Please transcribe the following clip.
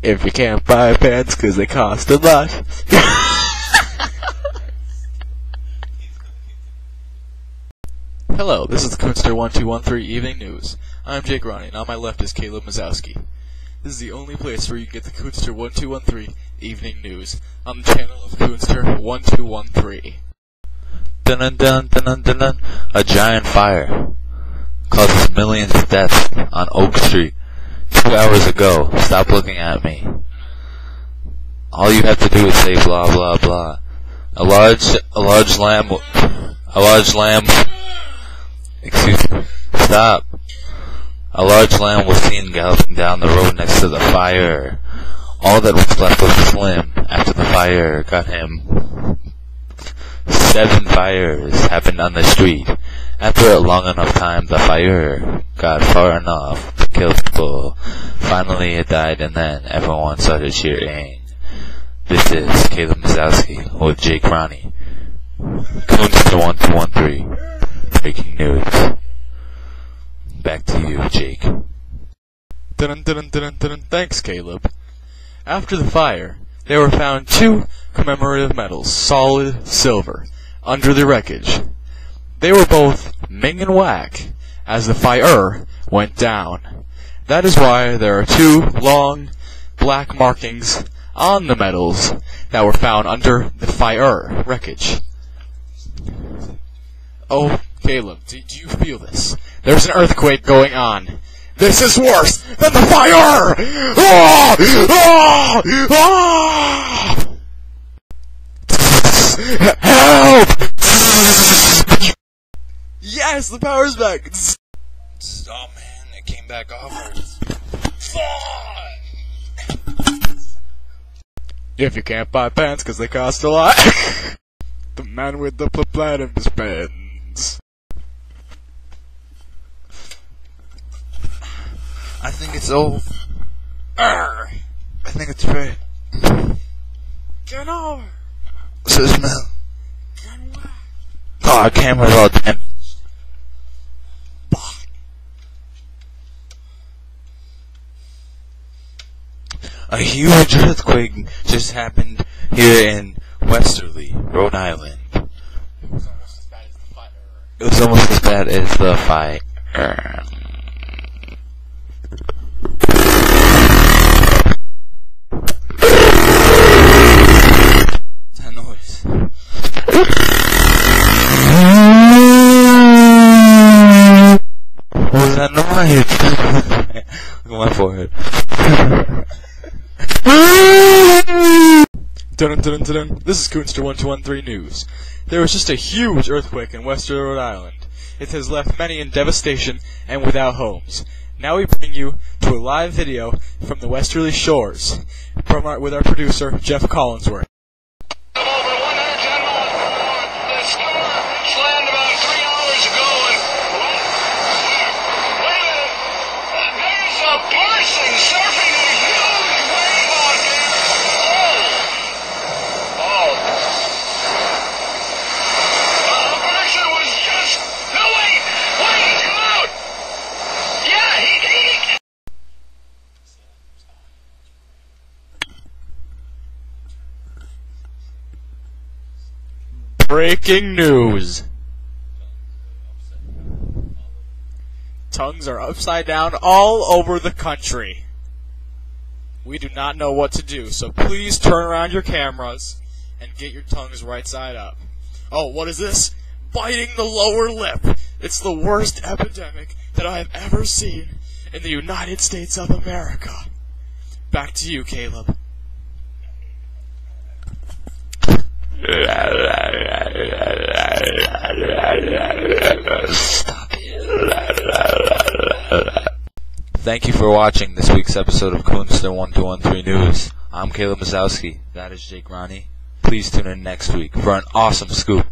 If you can't buy pants 'cause they cost a lot. Hello, this is the Coonster 1213 Evening News. I'm Jake Ronnie, and on my left is Caleb Mazowski. This is the only place where you get the Coonster 1213 Evening News on the channel of Coonster 1213. Dun dun dun dun dun dun. A giant fire causes millions of deaths on Oak Street 2 hours ago. Stop looking at me. All you have to do is say blah blah blah. A large lamb. Excuse me. Stop. A large lamb was seen galloping down the road next to the fire. All that was left was Slim after the fire got him. 7 fires happened on the street. After a long enough time, the fire got far enough to kill people. Finally, it died, and then everyone started cheering. This is Caleb Mazowski with Jake Ronnie. Coonster 1213. Breaking news. Back to you, Jake. Thanks, Caleb. After the fire, there were found 2 commemorative medals, solid silver, under the wreckage. They were both Ming and Whack as the fire went down. That is why there are 2 long black markings on the medals that were found under the fire wreckage. Oh, Caleb, do you feel this? There's an earthquake going on. This is worse than the fire! Ah! Ah! Ah! Help! Yes, the power's back! Oh man, it came back off. If you can't buy pants 'cause they cost a lot. The man with the platinum pants. I think it's over. I think it's red. Get over! What's the smell? Get away! Oh, our camera's all damaged. A huge earthquake just happened here in Westerly, Rhode Island. It was almost as bad as the fire. It was almost as bad as the fire. What's that noise? What was that noise? Look at my forehead. This is Coonster 1213 News. There was just a huge earthquake in western Rhode Island. It has left many in devastation and without homes. Now we bring you to a live video from the westerly shores with our producer, Jeff Collinsworth. Over 110 the storm slammed about 3 hours ago, and wait a minute, there's a person surfing a huge wave out there. A person was just wait, come out. Yeah, he Breaking news. Tongues are upside down all over the country. We do not know what to do, so please turn around your cameras and get your tongues right side up. Oh, what is this? Biting the lower lip. It's the worst epidemic that I have ever seen in the United States of America. Back to you, Caleb. Thank you for watching this week's episode of Coonster 1213 News. I'm Caleb Mazowski. That is Jake Ronnie. Please tune in next week for an awesome scoop.